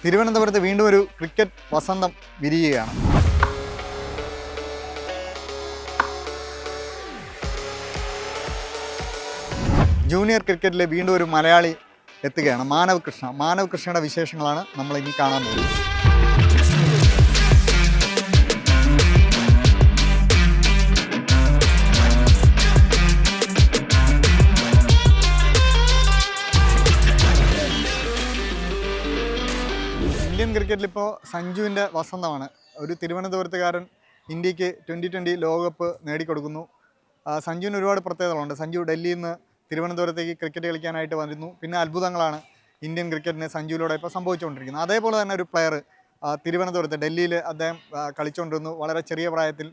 തിരുവനന്തപുരത്ത് വീണ്ടും ഒരു ക്രിക്കറ്റ് വസന്തം വിരിയുകയാണ്. ജൂനിയർ ക്രിക്കറ്റിലെ വീണ്ടും ഒരു മലയാളി എത്തുകയാണ്, മാനവ് കൃഷ്ണ. മാനവ് കൃഷ്ണയുടെ വിശേഷങ്ങളാണ് നമ്മൾ ഇനി കാണാൻ പോകുന്നത്. ഇന്ത്യൻ ക്രിക്കറ്റിൽ ഇപ്പോൾ സഞ്ജുവിൻ്റെ വസന്തമാണ്. ഒരു തിരുവനന്തപുരത്തുകാരൻ ഇന്ത്യക്ക് 2020 ലോകകപ്പ് നേടിക്കൊടുക്കുന്നു. സഞ്ജുവിന് ഒരുപാട് പ്രത്യേകതകളുണ്ട്. സഞ്ജു ഡൽഹിയിൽ നിന്ന് തിരുവനന്തപുരത്തേക്ക് ക്രിക്കറ്റ് കളിക്കാനായിട്ട് വരുന്നു. പിന്നെ അത്ഭുതങ്ങളാണ് ഇന്ത്യൻ ക്രിക്കറ്റിന് സഞ്ജുവിലൂടെ ഇപ്പോൾ സംഭവിച്ചുകൊണ്ടിരിക്കുന്നത്. അതേപോലെ തന്നെ ഒരു പ്ലെയർ തിരുവനന്തപുരത്ത് ഡൽഹിയിൽ അദ്ദേഹം കളിച്ചുകൊണ്ടിരുന്നു. വളരെ ചെറിയ പ്രായത്തിൽ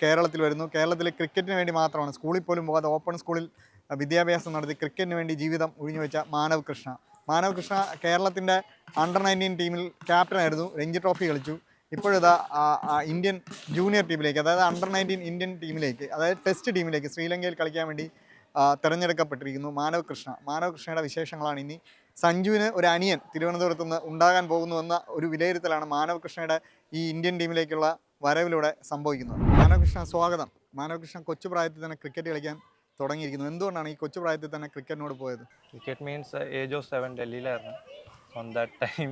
കേരളത്തിൽ വരുന്നു. കേരളത്തിൽ ക്രിക്കറ്റിന് വേണ്ടി മാത്രമാണ്, സ്കൂളിൽ പോലും പോകാതെ ഓപ്പൺ സ്കൂളിൽ വിദ്യാഭ്യാസം നടത്തി ക്രിക്കറ്റിന് വേണ്ടി ജീവിതം ഒഴിഞ്ഞുവെച്ച മാനവ് കൃഷ്ണ. മാനവ് കൃഷ്ണ കേരളത്തിൻ്റെ അണ്ടർ-19 ടീമിൽ ക്യാപ്റ്റനായിരുന്നു, രഞ്ജി ട്രോഫി കളിച്ചു. ഇപ്പോഴിതാ ഇന്ത്യൻ ജൂനിയർ ടീമിലേക്ക്, അതായത് അണ്ടർ-19 ഇന്ത്യൻ ടീമിലേക്ക്, അതായത് ടെസ്റ്റ് ടീമിലേക്ക് ശ്രീലങ്കയിൽ കളിക്കാൻ വേണ്ടി തിരഞ്ഞെടുക്കപ്പെട്ടിരിക്കുന്നു മാനവ് കൃഷ്ണ. മാനവ് കൃഷ്ണയുടെ വിശേഷങ്ങളാണ് ഇനി. സഞ്ജുവിന് ഒരു അനിയൻ തിരുവനന്തപുരത്ത് നിന്ന് ഉണ്ടാകാൻ പോകുന്നുവെന്ന ഒരു വിലയിരുത്തലാണ് മാനവ് കൃഷ്ണയുടെ ഈ ഇന്ത്യൻ ടീമിലേക്കുള്ള വരവിലൂടെ സംഭവിക്കുന്നത്. മാനവ് കൃഷ്ണ, സ്വാഗതം. മാനവ് കൃഷ്ണ കൊച്ചു പ്രായത്തിൽ തന്നെ ക്രിക്കറ്റ് കളിക്കാൻ തുടങ്ങിയിരിക്കുന്നു. എന്തുകൊണ്ടാണ് ഈ കൊച്ചു പ്രായത്തിൽ തന്നെ ക്രിക്കറ്റിനോട് പോയത്? ക്രിക്കറ്റ് മീൻസ് ഏജ് ഓഫ് 7 ഡൽഹിയിലായിരുന്നു. ഓൺ ദാറ്റ് ടൈം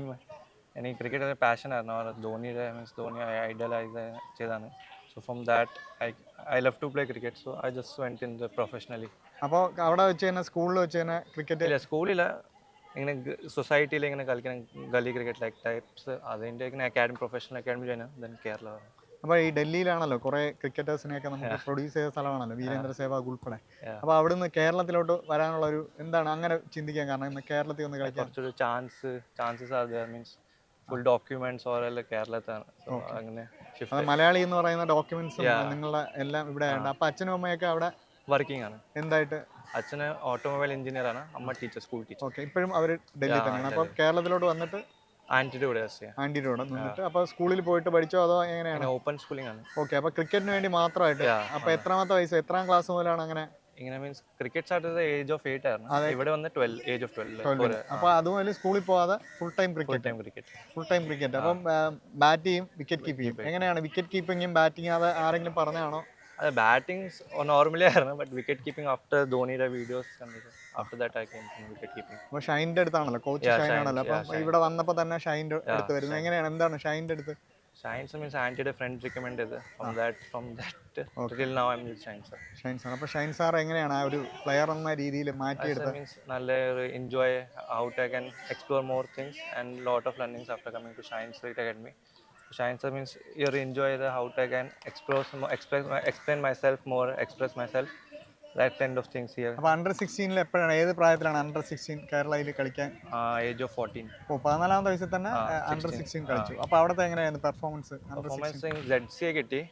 എനിക്ക് ക്രിക്കറ്റ് ഒരു പാഷനായിരുന്നു. ധോണിയുടെ മീൻസ് ധോണി ഐഡലൈസ് ചെയ്താണ്. So from that I love to play cricket. So I just went in the professionally. അപ്പോൾ അവിടെ വെച്ച് തന്നെ സ്കൂളിൽ വെച്ച് തന്നെ ക്രിക്കറ്റ്? ഇല്ല, സ്കൂളിൽ ഇങ്ങനെ സൊസൈറ്റിയിൽ ഇങ്ങനെ കളിക്കണം, ഗലി ക്രിക്കറ്റ് ലൈക്ക് ടൈപ്സ്. അതിൻ്റെ ഇങ്ങനെ അക്കാഡമി, പ്രൊഫഷണൽ അക്കാഡമി ചെയ്യുന്നത് ദെൻ കേരള. അപ്പോൾ ഈ ഡൽഹിയിലാണല്ലോ കുറേ ക്രിക്കറ്റേഴ്സിനെയൊക്കെ നമുക്ക് പ്രൊഡ്യൂസ് ചെയ്ത സ്ഥലമാണല്ലോ, വീരേന്ദ്ര സേവാഗ് ഉൾപ്പെടെ. അപ്പോൾ അവിടുന്ന് കേരളത്തിലോട്ട് വരാനുള്ള ഒരു എന്താണ് അങ്ങനെ ചിന്തിക്കാൻ കാരണം? ഇന്ന് കേരളത്തിൽ ഒന്ന് കളിക്കാൻ കുറച്ചൊരു chances are there. Means full documents ഓരല്ല കേരളത്താണ്. അങ്ങനെ മലയാളി എന്ന് പറയുന്ന ഡോക്യുമെന്റ്സും നിങ്ങളുടെ എല്ലാം ഇവിടെ ഉണ്ട്. അപ്പോൾ അച്ഛനും അമ്മയൊക്കെ അവിടെ വർക്കിംഗ് ആണ്. എന്തായിട്ട്? അച്ഛന് ഓട്ടോമൊബൈൽ എഞ്ചിനീയർ ആണ്, അമ്മ ടീച്ചർ, സ്കൂൾ ടീച്ചർ. ഓക്കെ, ഇപ്പോഴും അവർ ഡൽഹി തന്നെയാണ്. അപ്പോൾ കേരളത്തിലോട്ട് വന്നിട്ട് ആന്റിയുടെ കൂടെ നിന്നിട്ട് അപ്പോൾ സ്കൂളിൽ പോയിട്ട് പഠിച്ചോ അതോ എങ്ങനെയാണ്? ഓപ്പൺ സ്കൂളിംഗ് ആണ്. ഓക്കെ, അപ്പോൾ ക്രിക്കറ്റിന് വേണ്ടി മാത്രമായിട്ട്. അപ്പോൾ എത്രാമത്തെ വയസ്സ്, എത്രാം ക്ലാസ് മുതലാണ് അങ്ങനെ? ഇങ്ങനെ മീൻസ് ക്രിക്കറ്റ് സ്റ്റാർട്ട് ചെയ്ത ഏജ് ഓഫ് 8 ആയിരുന്നു. ഇവിടെ വന്ന് ഏജ് ഓഫ് 12. അപ്പോൾ അതുപോലെ സ്കൂളിൽ പോകാതെ ഫുൾ ടൈം ക്രിക്കറ്റ്. അപ്പം ബാറ്റ് ചെയ്യും, വിക്കറ്റ് കീപ്പ് ചെയ്യും. എങ്ങനെയാണ് വിക്കറ്റ് കീപ്പിങ്ങും ബാറ്റിങ്ങും? അത് ആരെങ്കിലും പറഞ്ഞാണോ? അത് ബാറ്റിംഗ് നോർമലി ആയിരുന്നു, ബട്ട് വിക്കറ്റ് കീപ്പിംഗ് ആഫ്റ്റർ ധോണിയുടെ വീഡിയോസ് കണ്ടിട്ട് after that I came two wicket keeping. അപ്പോൾ ഷൈൻ്റെ അടുത്താണല്ലോ, കോച്ച് ഷൈൻ ആണല്ലോ. അപ്പം ഇവിടെ വന്നപ്പോൾ തന്നെ ഷൈൻ്റെ അടുത്ത് വരുന്നു. എങ്ങനെയാണ്, എന്താണ് ഷൈൻ്റെ അടുത്ത്? ഷൈൻസ് മീൻസ് ആന്റിയുടെ ഫ്രണ്ട് റിക്കമെൻഡ് ചെയ്ത് from that till now I am with Shine sir. അപ്പോൾ ഷൈൻ സാർ എങ്ങനെയാണ് ആ ഒരു പ്ലെയർ എന്ന രീതിയിൽ മാറ്റിയെടുത്തത്? മീൻസ് നല്ല enjoy how to can explore more things and lot of learnings after coming to Shine Street Academy. Shine sir means you enjoy the how I can explain myself more, express myself, that kind of things here. അപ്പോൾ അണ്ടർ-16 എപ്പോഴാണ്, ഏത് പ്രായത്തിലാണ് അണ്ടർ-16 കേരളയിൽ കളിക്കാൻ? Age of 14. ഓ, 14ാമത്തെ വയസ്സിൽ തന്നെ അണ്ടർ-16 കളിച്ചു. അപ്പോൾ അവിടുത്തെ എങ്ങനെയായിരുന്നു പെർഫോമൻസ്? ZCA കിട്ടി,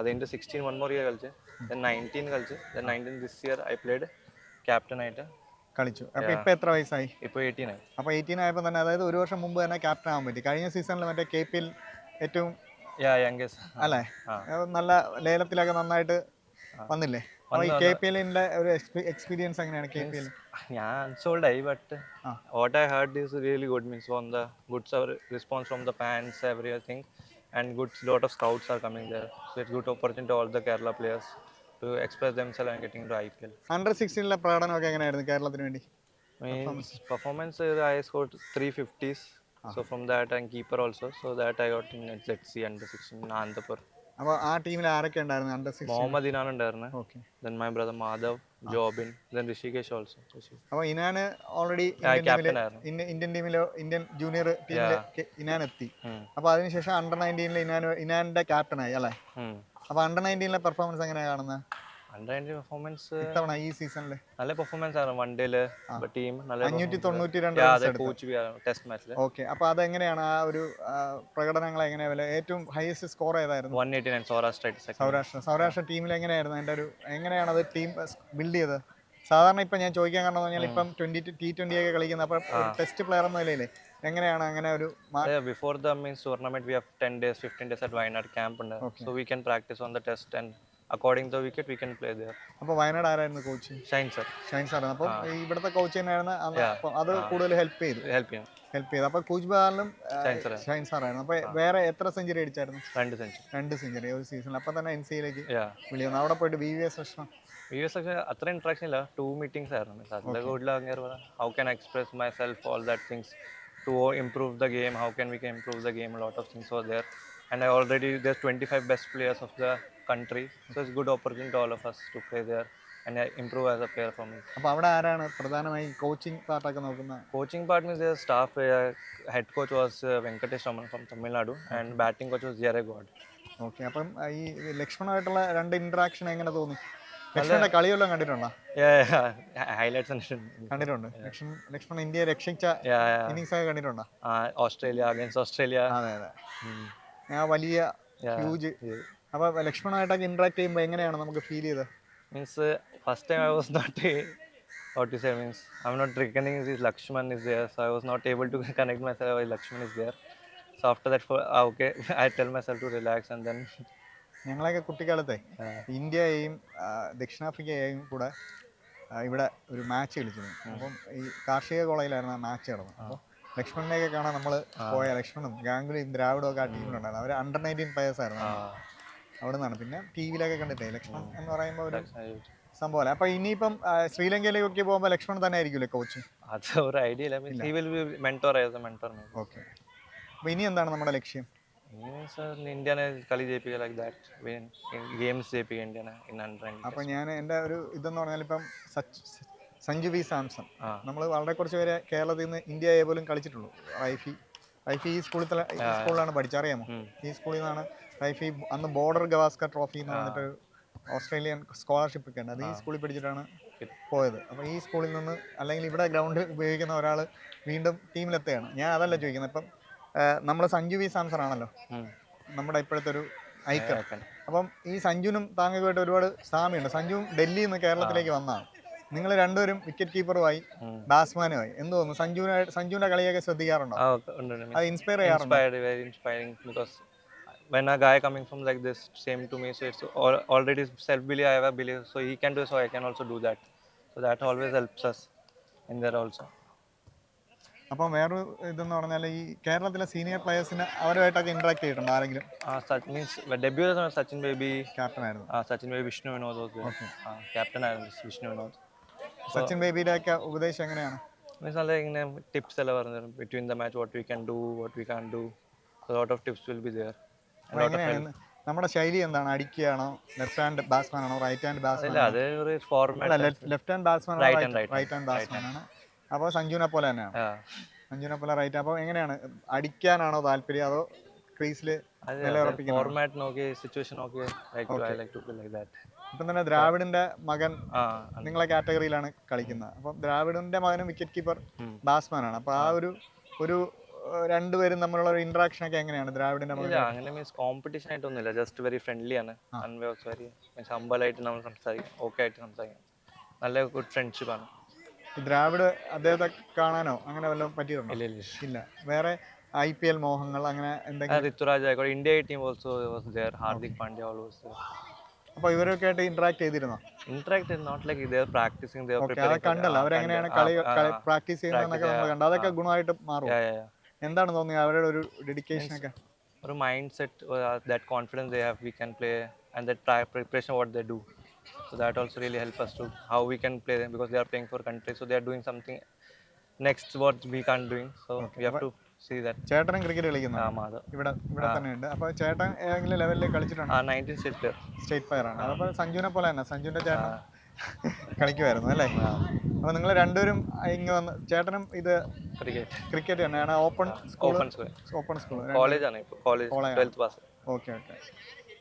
അതിൻ്റെ 16 1 more year കളിച്ച്, then 19 കളിച്ച്, then 19 this year I played captain ആയിട്ട് കളിച്ചു. അപ്പോൾ ഇപ്പോൾ എത്ര വയസ്സായി? ഇപ്പോൾ 18 ആയി. അപ്പോൾ 18 ആയപ്പോൾ തന്നെ, അതായത് ഒരു വർഷം മുമ്പ് തന്നെ ക്യാപ്റ്റൻ ആകാൻ പറ്റി. കഴിഞ്ഞ സീസണിൽ മറ്റേ KPL ഏറ്റവും അല്ലേ, നല്ല ലേലത്തിലൊക്കെ നന്നായിട്ട് വന്നില്ലേ? അപ്പോൾ ഈ KPLന്റെ ഒരു എക്സ്പീരിയൻസ് എങ്ങനെയാണ്? KPL ഞാൻ അൺസോൾഡ് ആയി, but what I heard is really good. Means from the good response from the fans, everything, and good lot of scouts are coming there. So it's good opportunity all the Kerala players to express themselves and getting to IPL. അണ്ടർ-16 പ്രകടനമൊക്കെ എങ്ങനെയായിരുന്നു കേരളത്തിന് വേണ്ടി? Performance I scored 350s. So from that I'm keeper also. So that I got in ZC under-16 Nandapur. അപ്പോൾ ആ ടീമിൽ ആരൊക്കെ ഉണ്ടായിരുന്നു അണ്ടർ-16? മുഹമ്മദ് ഇനാൻ ഉണ്ടായിരുന്നു. Okay. Then my brother Madhav, Jobin, then Rishikesh also. അപ്പോൾ ഇനാൻ ഓൾറെഡി ഇന്ത്യൻ ടീമിലോ, ഇന്ത്യൻ ജൂനിയർ ടീമിൽ ഇനാൻ എത്തി. അപ്പോൾ അതിനുശേഷം അണ്ടർ-19 ഇനാന്റെ ക്യാപ്റ്റനായി അല്ലേ? അപ്പോൾ അണ്ടർ-19 പെർഫോമൻസ് എങ്ങനെയാണ് കാണുന്നത്? അണ്ടർ-19 പെർഫോമൻസ് ഇത്തവണ ഈ സീസണിൽ നല്ല പെർഫോമൻസ് ആണ്. വൺ ഡേയില് ടീം നല്ല 592 ടെസ്റ്റ് മാച്ചിൽ. ഓക്കെ, അപ്പോൾ അതെങ്ങനെയാണ് ആ ഒരു പ്രകടനങ്ങൾ എങ്ങനെയാണ്? ഏറ്റവും ഹയസ്റ്റ് സ്കോർ ഏതായിരുന്നു? 189 സൗരാഷ്ട്ര ടീമിൽ എങ്ങനെയായിരുന്നു? അതിൻ്റെ ഒരു എങ്ങനെയാണ് അത് ടീം ബിൽഡ് ചെയ്തത്? സാധാരണ ഇപ്പം ഞാൻ ചോദിക്കാൻ കാരണം പറഞ്ഞാൽ ഇപ്പം T20 ഒക്കെ കളിക്കുന്നത്, അപ്പോൾ ടെസ്റ്റ് പ്ലെയർ എന്ന നിലയിലെ എങ്ങനെയാണ് അങ്ങനെ ഒരു? Before the means tournament we have 10 days 15 days at Wayanad camp ഉണ്ട്. So we can practice on the test and according the wicket we can play there. അപ്പോൾ വയനാട് ആരായിരുന്നു കോച്ച്? ഷൈൻ സാർ. അപ്പോൾ ഇവിടുത്തെ കോച്ച് തന്നെയായിരുന്നു, അത് കൂടുതൽ ഹെൽപ്പ് ചെയ്തു. ഹെൽപ്പ് ചെയ്തു. അപ്പോൾ കൂച്ച് ബഹാറിലും ഷൈൻ സർ ഷൈൻ സാറായിരുന്നു. അപ്പോൾ വേറെ എത്ര സെഞ്ചുറി അടിച്ചായിരുന്നു? 2 സെഞ്ചുറി. 2 സെഞ്ചുറി ഒരു സീസണിൽ. അപ്പോൾ തന്നെ NCAയിലേക്ക് യാ വിളി വന്നു. അവിടെ പോയിട്ട് VVS ലക്ഷ്മൺ VS ഒക്കെ അത്ര ഇൻട്രാക്ഷൻ ഇല്ല, 2 മീറ്റിംഗ്സ് ആയിരുന്നു. മീൻസ് അതിൻ്റെ കൂടുതൽ അങ്ങനെ how can express myself, all that things to improve the game, how can we can improve the game, lot of things were there. And I already there's 25 best players of the country, so it's good opportunity to all of us to play there and improve as a player for me. അപ്പോൾ അവിടെ ആരാണ് പ്രധാനമായി coaching പാർട്ടൊക്കെ നോക്കുന്നത്? Coaching part means their staff, head coach was Venkatesh Raman from Tamil Nadu and batting coach was Jere God. Okay. അപ്പം ഈ ലക്ഷ്മണുമായിട്ടുള്ള 2 interaction എങ്ങനെ തോന്നി? ലക്ഷ്മണന്റെ കളിയെല്ലാം കണ്ടിട്ടുണ്ടോ? Yeah, highlights and കണ്ടിട്ടുണ്ട്. ലക്ഷ്മൺ ഇന്ത്യയെ രക്ഷിച്ച ഇന്നിങ്സ് ഒക്കെ കണ്ടിട്ടുണ്ടോ? Australia against Australia. അതെ അതെ. ആ വലിയ ഹ്യൂജ്. അപ്പോൾ ലക്ഷ്മണുമായിട്ടൊക്കെ ഇൻട്രാക്ട് ചെയ്യുമ്പോൾ എങ്ങനെയാണ് നമുക്ക് ഫീൽ ചെയ്തത്? Means first time I was not what to say, means I'm not reckoning this Lakshman is there, so I was not able to connect myself why Lakshman is there. So after that okay, I tell myself to relax and then ഞങ്ങളൊക്കെ കുട്ടിക്കാലത്തെ ഇന്ത്യയെയും ദക്ഷിണാഫ്രിക്കയെയും കൂടെ ഇവിടെ ഒരു match കളിച്ചിരുന്നു. അപ്പം ഈ കാർഷിക കോളേജിലായിരുന്നു ആ മാച്ച് നടന്നത്. അപ്പോൾ ലക്ഷ്മണനെയൊക്കെ കാണാൻ നമ്മൾ പോയ ലക്ഷ്മണും ഗാംഗുലിയും ദ്രാവിഡും ഒക്കെ ആ ടീമിലുണ്ടായിരുന്നു. അവർ അണ്ടർ 19 പ്ലേയേഴ്സ് ആയിരുന്നു. അവിടെ നിന്നാണ് പിന്നെ TV-ലൊക്കെ കണ്ടിട്ടേ ലക്ഷ്മൺ എന്ന് പറയുമ്പോൾ ഒരു സംഭവമല്ല. അപ്പോൾ ഇനിയിപ്പം ശ്രീലങ്കയിലേക്കൊക്കെ പോകുമ്പോൾ ലക്ഷ്മൺ തന്നെ ആയിരിക്കുമല്ലേ കോച്ച്? അത് ഒരു ഐഡിയ ഇല്ല. Means he will be mentor as a mentor me. Okay. അപ്പോൾ ഇനി എന്താണ് നമ്മുടെ ലക്ഷ്യം? ഇന്ത്യനെ കളി ജയിപ്പിക്കുക, ലൈക്ക് ദാറ്റ് ഗെയിംസ് ജയിപ്പിക്കുക ഇന്ത്യനെ ഇൻ അണ്ടർ 19. അപ്പോൾ ഞാൻ എൻ്റെ ഒരു ഇതെന്ന് പറഞ്ഞാൽ ഇപ്പം സഞ്ജു വി സാംസൺ നമ്മൾ വളരെ കുറച്ച് പേരെ കേരളത്തിൽ നിന്ന് ഇന്ത്യ എ പോലും കളിച്ചിട്ടുള്ളൂ. റൈഫി ഈ സ്കൂളിലാണ് പഠിച്ചറിയാമോ? ഈ സ്കൂളിൽ നിന്നാണ് റൈഫി അന്ന് ബോർഡർ ഗവാസ്കർ ട്രോഫി എന്ന് പറഞ്ഞിട്ടൊരു ഓസ്ട്രേലിയൻ സ്കോളർഷിപ്പ് ഒക്കെ ഉണ്ട്. അത് ഈ സ്കൂളിൽ പഠിച്ചിട്ടാണ് പോയത്. അപ്പോൾ ഈ സ്കൂളിൽ നിന്ന് അല്ലെങ്കിൽ ഇവിടെ ഗ്രൗണ്ട് ഉപയോഗിക്കുന്ന ഒരാൾ വീണ്ടും ടീമിലെത്തുകയാണ്. ഞാൻ അതല്ല ചോദിക്കുന്നത്. ഇപ്പം നമ്മൾ സഞ്ജു വി സാംസൺ ആണല്ലോ നമ്മുടെ ഇപ്പോഴത്തെ ഒരു ഐക്കൺ. അപ്പം ഈ സഞ്ജുവിനും താങ്കൾക്കുമായിട്ട് ഒരുപാട് സാമ്യമുണ്ട്. സഞ്ജുവും ഡൽഹിയിൽ നിന്ന് കേരളത്തിലേക്ക് വന്നതാണ്. നിങ്ങൾ രണ്ടുപേരും വിക്കറ്റ് കീപ്പറുമായി ബാറ്റ്സ്മാനുമായി. എന്ത് തോന്നുന്നു? സഞ്ജുവിന്റെ കളിയൊക്കെ ശ്രദ്ധിക്കാറുണ്ടോ? അത് ഇൻസ്പയർ ചെയ്യാറുണ്ടോ? When a guy coming from like this same to me, so it's already self belief, I have a belief, so he can do, so I can also do that, so that always helps us in there also. അപ്പം വേറൊരു ഇതെന്ന് പറഞ്ഞാൽ ഈ കേരളത്തിലെ senior പ്ലേയേഴ്സിന് അവരുമായിട്ടൊക്കെ interact ചെയ്തിട്ടുണ്ട് ആരെങ്കിലും? Means debut was Sachin Baby, captain ആയിരുന്നു. Sachin Baby, Vishnu Vinod was there. Captain ആയിരുന്നു Vishnu Vinod. സച്ചിൻ ബേബിയുടെ ഒക്കെ ഉപദേശം എങ്ങനെയാണ്? Means all ഇങ്ങനെ ടിപ്സ് എല്ലാം പറഞ്ഞു between the match, what we can do, what we can't do, so a lot of tips will be there. നമ്മുടെ ശൈലി എന്താണ്? അടിക്കുകയാണോ? ലെഫ്റ്റ് ഹാൻഡ് ബാറ്റ്സ്മാൻ ആണോ? Right hand batsman? Left hand batsman, right hand batsman ആണ്. അപ്പോൾ സഞ്ജുവിനെ പോലെ തന്നെയാണ്. സഞ്ജുവിനെ പോലെ റൈറ്റ്. അപ്പോൾ എങ്ങനെയാണ്? അടിക്കാനാണോ താല്പര്യം അതോ ക്രീസിൽ ഫോർമാറ്റ് നോക്കി സിറ്റുവേഷൻ നോക്കി ഇപ്പം തന്നെ ദ്രാവിഡിന്റെ മകൻ നിങ്ങളെ കാറ്റഗറിയിലാണ് കളിക്കുന്നത്. അപ്പം ദ്രാവിഡിന്റെ മകനും വിക്കറ്റ് കീപ്പർ ബാറ്റ്സ്മാൻ ആണ്. അപ്പോൾ ആ ഒരു രണ്ടുപേരും തമ്മിലുള്ള ഒരു ഇന്ററാക്ഷൻ ഒക്കെ എങ്ങനെയാണ് ദ്രാവിഡിന്റെ മകൻ? അങ്ങനെ മീൻസ് കോമ്പറ്റീഷൻ ആയിട്ടൊന്നുമില്ല, ജസ്റ്റ് വെരി ഫ്രണ്ട്ലി ആണ്. വെരി മീൻസ് ഹംബിളായിട്ട് നമ്മൾ സംസാരിക്കും, ഓക്കെ ആയിട്ട് സംസാരിക്കും. നല്ല ഗുഡ് ഫ്രണ്ട്ഷിപ്പ് ആണ്. ദ്രാവിഡ് അദ്ദേഹത്തെ കാണാനോ അങ്ങനെ വല്ലതും പറ്റിയിട്ടുണ്ടോ? ഇല്ല. വേറെ IPL മോഹങ്ങൾ അങ്ങനെ എന്തെങ്കിലും? ഋതുരാജ് ആയിക്കോട്ടെ, India team also was there, Hardik Pandya always there. അപ്പോൾ ഇവരൊക്കെ ആയിട്ട് ഇന്ററാക്ട് ചെയ്തിരുന്നോ? Interact not like they are practising, they are preparing. അത് കണ്ടല്ലോ അവരെങ്ങനെയാണ് കളി പ്രാക്ടീസ് ചെയ്യുന്നതെന്നൊക്കെ നമ്മൾ കണ്ടു. അതൊക്കെ ഗുണമായിട്ട് മാറും. എന്താണ് തോന്നിയത് അവരുടെ ഒരു ഡെഡിക്കേഷൻ ഒക്കെ? ഒരു mind set, that confidence they have, V can play and that preparation what they do. So that also really help us to how we can play them, because they are playing for country, so they are doing something next what we can't doing, so we have to see that. ചേട്ടനും cricket കളിക്കുന്നു ഇവിടെ തന്നെ ഉണ്ട്. അപ്പോൾ ചേട്ടൻ ഏതെങ്കിലും ലെവലിൽ കളിച്ചിട്ടുണ്ടോ? 19 state player ആണ്. അപ്പോൾ സഞ്ജുവിനെ പോലെ തന്നെ സഞ്ജുവിന്റെ ചേട്ടൻ കളിക്കുമായിരുന്നു അല്ലേ? അപ്പോൾ നിങ്ങൾ രണ്ടുപേരും ഇങ്ങ് വന്ന് ചേട്ടനും ഇത് ക്രിക്കറ്റ് തന്നെയാണ്. ഓപ്പൺ സ്കൂൾ കോളേജാണ്. ഓക്കെ.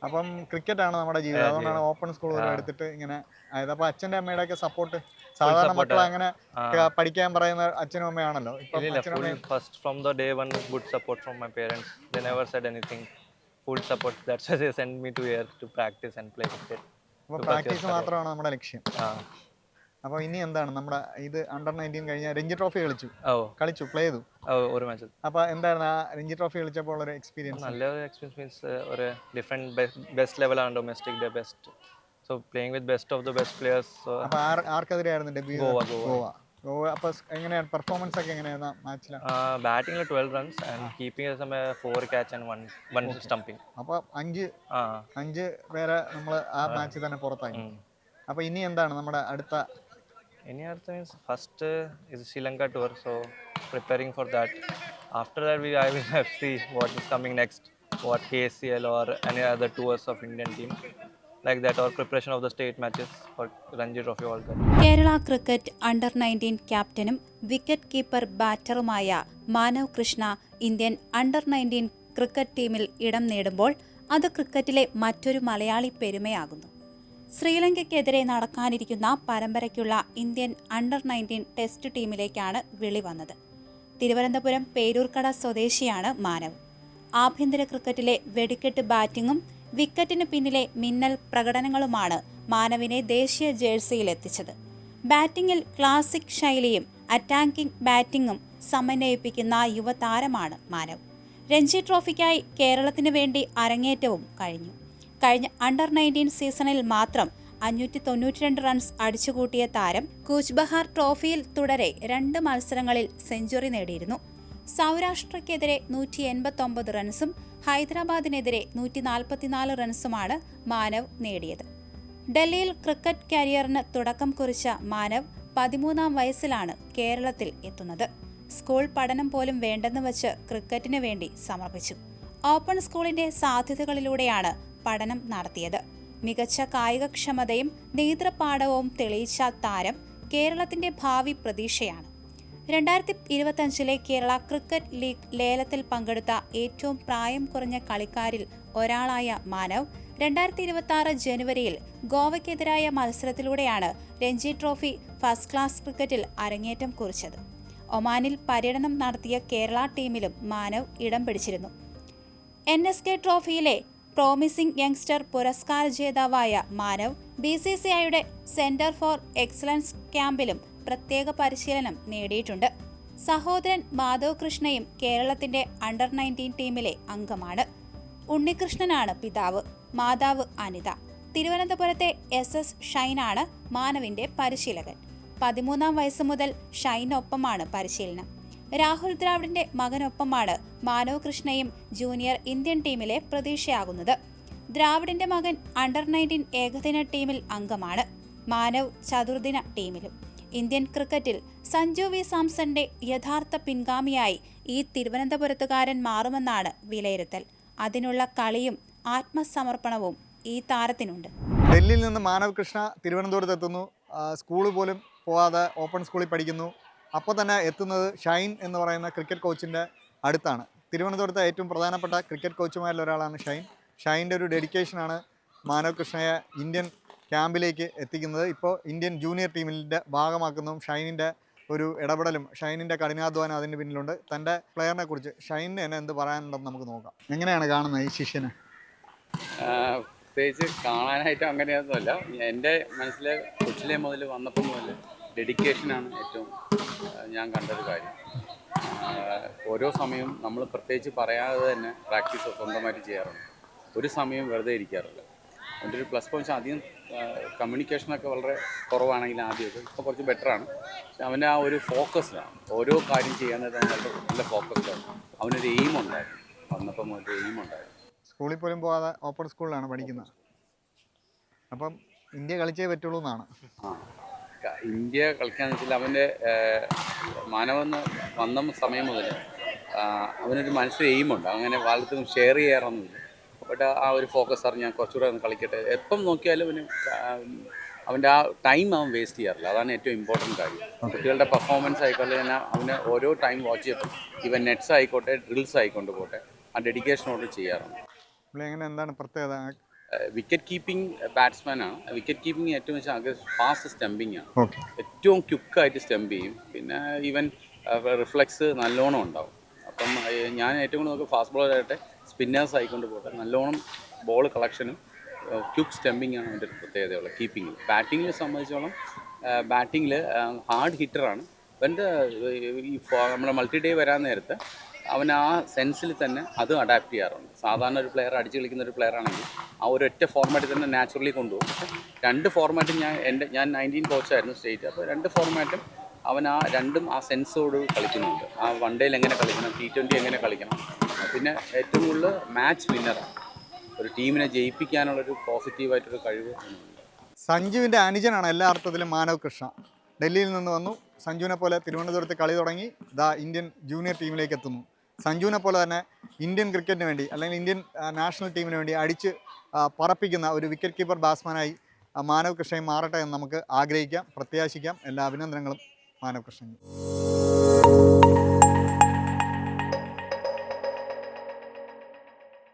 അപ്പം ക്രിക്കറ്റ് ആണ് നമ്മുടെ ജീവിതം. അതുകൊണ്ടാണ് ഓപ്പൺ സ്കൂൾ എടുത്തിട്ട് ഇങ്ങനെ ആയത്. അപ്പോൾ അച്ഛൻ്റെ അമ്മയുടെ ഒക്കെ സപ്പോർട്ട്, സാധാരണ മക്കൾ അങ്ങനെ പഠിക്കാൻ പറയുന്ന അച്ഛനും അമ്മയാണല്ലോ. First from the day one, good support from my parents. They never said anything. Full support. That's why they sent me to here to practice and play cricket. അപ്പോൾ പ്രാക്ടീസ് മാത്രമാണ് നമ്മുടെ ലക്ഷ്യം. അപ്പോൾ ഇനി എന്താണ് നമ്മുടെ ഇത് അണ്ടർ 19 കഴിഞ്ഞാൽ രഞ്ജി ട്രോഫി കളിച്ചു പ്ലേ ചെയ്തു ഒരു മാച്ച്. അപ്പോൾ എന്തായിരുന്നു ആ രഞ്ജി ട്രോഫി കളിച്ചപ്പോൾ ഉള്ള ഒരു എക്സ്പീരിയൻസ്? നല്ലൊരു എക്സ്പീരിയൻസ്. മീൻസ് ഒരു ഡിഫറെന്റ് ബെസ്റ്റ് ലെവലാണ് domestic best. So playing with best of the best players. അപ്പോൾ ആർക്കെതിരെയായിരുന്നു ഡെബ്യൂ? ഗോവ. ഓ അപ്പോൾ എങ്ങനെയാണ് പെർഫോമൻസ് ഒക്കെ എങ്ങനെയാണ് മാച്ചിലാണ്? Batting 12 runs and keeping as a 4 catch and one stumping. അപ്പോൾ Uh, 5 പേരെ നമ്മൾ ആ മാച്ചിൽ തന്നെ പുറത്താക്കി. mm. അപ്പോൾ ഇനി എന്താണ് നമ്മുടെ അടുത്ത? Any other things? First is Sri Lanka tour, so preparing for that. After that, I will have see what is coming next, what KCL or any other tours of Indian team like that, or preparation of the state matches for Ranji Trophy World Cup. Kerala cricket under 19 ക്യാപ്റ്റനും wicket keeper ബാറ്ററുമായ Manav Krishna Indian under 19 cricket ടീമിൽ ഇടം നേടുമ്പോൾ അത് ക്രിക്കറ്റിലെ മറ്റൊരു മലയാളി പെരുമയാകുന്നു. ശ്രീലങ്കയ്ക്കെതിരെ നടക്കാനിരിക്കുന്ന പരമ്പരയ്ക്കുള്ള Indian under 19 test ടീമിലേക്കാണ് വിളി വന്നത്. തിരുവനന്തപുരം പേരൂർക്കട സ്വദേശിയാണ് മാനവ്. ആഭ്യന്തര ക്രിക്കറ്റിലെ വെടിക്കെട്ട് ബാറ്റിംഗും വിക്കറ്റിന് പിന്നിലെ മിന്നൽ പ്രകടനങ്ങളുമാണ് മാനവിനെ ദേശീയ ജേഴ്സിയിലെത്തിച്ചത്. ബാറ്റിംഗിൽ ക്ലാസിക് ശൈലിയും അറ്റാക്കിംഗ് ബാറ്റിംഗും സമന്വയിപ്പിക്കുന്ന യുവതാരമാണ് മാനവ്. രഞ്ജി ട്രോഫിക്കായി കേരളത്തിന് വേണ്ടി അരങ്ങേറ്റവും കഴിഞ്ഞു. കഴിഞ്ഞ അണ്ടർ 19 സീസണിൽ മാത്രം 592 റൺസ് അടിച്ചുകൂട്ടിയ താരം കൂച്ച് ബഹാർ ട്രോഫിയിൽ തുടരെ 2 മത്സരങ്ങളിൽ സെഞ്ചുറി നേടിയിരുന്നു. സൗരാഷ്ട്രയ്ക്കെതിരെ 189 റൺസും ഹൈദരാബാദിനെതിരെ 144 റൺസുമാണ് മാനവ് നേടിയത്. ഡൽഹിയിൽ ക്രിക്കറ്റ് കരിയറിന് തുടക്കം കുറിച്ച മാനവ് 13-ാം വയസ്സിലാണ് കേരളത്തിൽ എത്തുന്നത്. സ്കൂൾ പഠനം പോലും വേണ്ടെന്ന് വച്ച് ക്രിക്കറ്റിന് വേണ്ടി സമർപ്പിച്ചു. ഓപ്പൺ സ്കൂളിന്റെ സാധ്യതകളിലൂടെയാണ് പഠനം നടത്തിയത്. മികച്ച കായികക്ഷമതയും നേതൃപാടവവും തെളിയിച്ച താരം കേരളത്തിന്റെ ഭാവി പ്രതീക്ഷയാണ്. 2025 കേരള ക്രിക്കറ്റ് ലീഗ് ലേലത്തിൽ പങ്കെടുത്ത ഏറ്റവും പ്രായം കുറഞ്ഞ കളിക്കാരിൽ ഒരാളായ മാനവ് 2026 ജനുവരിയിൽ ഗോവയ്ക്കെതിരായ മത്സരത്തിലൂടെയാണ് രഞ്ജി ട്രോഫി ഫസ്റ്റ് ക്ലാസ് ക്രിക്കറ്റിൽ അരങ്ങേറ്റം കുറിച്ചത്. ഒമാനിൽ പര്യടനം നടത്തിയ കേരള ടീമിലും മാനവ് ഇടം പിടിച്ചിരുന്നു. NSK ട്രോഫിയിലെ പ്രോമിസിംഗ് യങ്സ്റ്റർ പുരസ്കാര ജേതാവായ മാനവ് BCCIയുടെ സെന്റർ ഫോർ എക്സലൻസ് ക്യാമ്പിലും പ്രത്യേക പരിശീലനം നേടിയിട്ടുണ്ട്. സഹോദരൻ മാധവ് കൃഷ്ണയും കേരളത്തിന്റെ അണ്ടർ 19 ടീമിലെ അംഗമാണ്. ഉണ്ണികൃഷ്ണനാണ് പിതാവ്. മാതാവ് അനിത. തിരുവനന്തപുരത്തെ SS ഷൈനാണ് മാനവിന്റെ പരിശീലകൻ. 13-ാം വയസ്സ് മുതൽ ഷൈനൊപ്പമാണ് പരിശീലനം. രാഹുൽ ദ്രാവിഡിന്റെ മകനൊപ്പമാണ് മാനവ് കൃഷ്ണയും ജൂനിയർ ഇന്ത്യൻ ടീമിലെ പ്രതീക്ഷയാകുന്നത്. ദ്രാവിഡിന്റെ മകൻ അണ്ടർ 19 ഏകദിന ടീമിൽ അംഗമാണ്. മാനവ് ചതുർദിന ടീമിലും. ഇന്ത്യൻ ക്രിക്കറ്റിൽ സഞ്ജു വി സാംസന്റെ യഥാർത്ഥ പിൻഗാമിയായി ഈ തിരുവനന്തപുരത്തുകാരൻ മാറുമെന്നാണ് വിലയിരുത്തൽ. അതിനുള്ള കളിയും ആത്മസമർപ്പണവും ഈ താരത്തിനുണ്ട്. ഡൽഹിയിൽ നിന്ന് മാനവ് കൃഷ്ണ തിരുവനന്തപുരത്ത് എത്തുന്നു. സ്കൂൾ പോലും പോവാതെ ഓപ്പൺ സ്കൂളിൽ പഠിക്കുന്നു. അപ്പോൾ തന്നെ എത്തുന്നത് ഷൈൻ എന്ന് പറയുന്ന ക്രിക്കറ്റ് കോച്ചിൻ്റെ അടുത്താണ്. തിരുവനന്തപുരത്തെ ഏറ്റവും പ്രധാനപ്പെട്ട ക്രിക്കറ്റ് കോച്ചുമാരിൽ ഒരാളാണ് ഷൈൻ. ഷൈൻ്റെ ഒരു ഡെഡിക്കേഷനാണ് മാനവ് കൃഷ്ണയെ ഇന്ത്യൻ ക്യാമ്പിലേക്ക് എത്തിക്കുന്നത്. ഇപ്പോൾ ഇന്ത്യൻ ജൂനിയർ ടീമിൻ്റെ ഭാഗമാക്കുന്നതും ഷൈനിൻ്റെ ഒരു ഇടപെടലും ഷൈനിൻ്റെ കഠിനാധ്വാനം അതിൻ്റെ പിന്നിലുണ്ട്. തൻ്റെ പ്ലെയറിനെ കുറിച്ച് ഷൈനിന് തന്നെ എന്ത് പറയാനുണ്ടെന്ന് നമുക്ക് നോക്കാം. എങ്ങനെയാണ് കാണുന്നത് ഈ ശിഷ്യനെ? പ്രത്യേകിച്ച് കാണാനായിട്ട് അങ്ങനെയൊന്നുമല്ല. എൻ്റെ മനസ്സിൽ കൊച്ചിലെ മുതൽ വന്നപ്പോൾ മുതൽ ഡെഡിക്കേഷനാണ് ഏറ്റവും ഞാൻ കണ്ടൊരു കാര്യം. ഓരോ സമയവും നമ്മൾ പ്രത്യേകിച്ച് പറയാതെ തന്നെ പ്രാക്ടീസ് സ്വന്തമായിട്ട് ചെയ്യാറുണ്ട്. ഒരു സമയം വെറുതെ ഇരിക്കാറില്ല. അതിൻ്റെ ഒരു പ്ലസ് പോയിൻറ്റ്സ് അധികം കമ്മ്യൂണിക്കേഷനൊക്കെ വളരെ കുറവാണെങ്കിൽ ആദ്യമൊക്കെ ഇപ്പോൾ കുറച്ച് ബെറ്ററാണ്. പക്ഷെ അവൻ്റെ ആ ഒരു ഫോക്കസ്ഡാണ്. ഓരോ കാര്യം ചെയ്യാൻ നല്ല ഫോക്കസ്ഡാണ്. അവനൊരു എയിം ഉണ്ടായിരുന്നു. വന്നപ്പം ഒരു എയിം ഉണ്ടായിരുന്നു. സ്കൂളിൽ പോലും പോകാതെ ഓപ്പൺ സ്കൂളിലാണ് പഠിക്കുന്നത്. അപ്പം ഇന്ത്യ കളിച്ചേ പറ്റുള്ളൂ എന്നാണ്. ഇന്ത്യ കളിക്കാന്ന് വെച്ചാൽ അവൻ്റെ മാനവെന്ന് വന്ന സമയം മുതൽ അവനൊരു മനസ്സിൽ എയിമുണ്ട്. അങ്ങനെ വളർത്തും ഷെയർ ചെയ്യാറൊന്നുമില്ല. ബട്ട് ആ ഒരു ഫോക്കസ് അറിഞ്ഞ് ഞാൻ കുറച്ചുകൂടെ ഒന്ന് കളിക്കട്ടെ. എപ്പം നോക്കിയാലും അവൻ്റെ ആ ടൈം അവൻ വേസ്റ്റ് ചെയ്യാറില്ല. അതാണ് ഏറ്റവും ഇമ്പോർട്ടൻറ്റ് കാര്യം. കുട്ടികളുടെ പെർഫോമൻസ് ആയിക്കോട്ടെ, ഞാൻ അവന് ഓരോ ടൈം വാച്ച് ചെയ്യപ്പോൾ ഇവൻ നെറ്റ്സ് ആയിക്കോട്ടെ ഡ്രിൽസ് ആയിക്കൊണ്ട് പോട്ടെ ആ ഡെഡിക്കേഷനോട് ചെയ്യാറുണ്ട്. എങ്ങനെ എന്താണ് പ്രത്യേകത? വിക്കറ്റ് കീപ്പിംഗ് ബാറ്റ്സ്മാനാണ്. വിക്കറ്റ് കീപ്പിംഗ് ഏറ്റവും വെച്ചാൽ ഫാസ്റ്റ് സ്റ്റംപിങ് ആണ്. ഓക്കെ. ഏറ്റവും ക്വിക്കായിട്ട് സ്റ്റംപ് ചെയ്യും. പിന്നെ ഈവൻ റിഫ്ലെക്സ് നല്ലോണം ഉണ്ടാവും. അപ്പം ഞാൻ ഏറ്റവും കൂടുതൽ നോക്കുക ഫാസ്റ്റ് ബോളറായിട്ട് സ്പിന്നേഴ്സ് ആയിക്കൊണ്ട് പോട്ടെ നല്ലോണം ബോൾ കളക്ഷനും ക്വിക്ക് സ്റ്റംപിങ് ആണ് അതിൻ്റെ ഒരു പ്രത്യേകതയുള്ളത് കീപ്പിങ്ങിൽ. ബാറ്റിങ്ങിനെ സംബന്ധിച്ചോളം ബാറ്റിങ്ങിൽ ഹാർഡ് ഹിറ്ററാണ്. അവൻ്റെ ഈ നമ്മുടെ മൾട്ടി ഡേ വരാൻ നേരത്ത് അവൻ ആ സെൻസിൽ തന്നെ അത് അഡാപ്റ്റ് ചെയ്യാറുണ്ട്. സാധാരണ ഒരു പ്ലെയർ അടിച്ച് കളിക്കുന്ന ഒരു പ്ലെയർ ആണെങ്കിൽ ആ ഒരൊറ്റ ഫോർമാറ്റിൽ തന്നെ നാച്ചുറലി കൊണ്ടുപോകും. പക്ഷേ 2 ഫോർമാറ്റും ഞാൻ 19 കോച്ചായിരുന്നു സ്റ്റേറ്റ്. അപ്പോൾ 2 ഫോർമാറ്റും അവൻ ആ രണ്ടും ആ സെൻസോട് കളിക്കുന്നുണ്ട്. ആ വൺ ഡേയിൽ എങ്ങനെ കളിക്കണം, T20 എങ്ങനെ കളിക്കണം, പിന്നെ ഏറ്റവും കൂടുതൽ മാച്ച് വിന്നറാണ്. ഒരു ടീമിനെ ജയിപ്പിക്കാനുള്ളൊരു പോസിറ്റീവായിട്ടൊരു കഴിവ് അവനുണ്ട്. സഞ്ജുവിൻ്റെ അനുജനാണ് എല്ലാ അർത്ഥത്തിലും മാനവ് കൃഷ്ണ. ഡൽഹിയിൽ നിന്ന് വന്നു, സഞ്ജുവിനെ പോലെ തിരുവനന്തപുരത്ത് കളി തുടങ്ങി, ഇന്ത്യൻ ജൂനിയർ ടീമിലേക്ക് എത്തുന്നു. സഞ്ജുവിനെ പോലെ തന്നെ ഇന്ത്യൻ ക്രിക്കറ്റിന് വേണ്ടി അല്ലെങ്കിൽ ഇന്ത്യൻ നാഷണൽ ടീമിന് വേണ്ടി അടിച്ച് പറപ്പിക്കുന്ന ഒരു വിക്കറ്റ് കീപ്പർ ബാറ്റ്സ്മാനായി മാനവ് കൃഷ്ണയും മാറട്ടെ എന്ന് നമുക്ക് ആഗ്രഹിക്കാം, പ്രത്യാശിക്കാം. എല്ലാ അഭിനന്ദനങ്ങളും മാനവ് കൃഷ്ണയ്ക്ക്.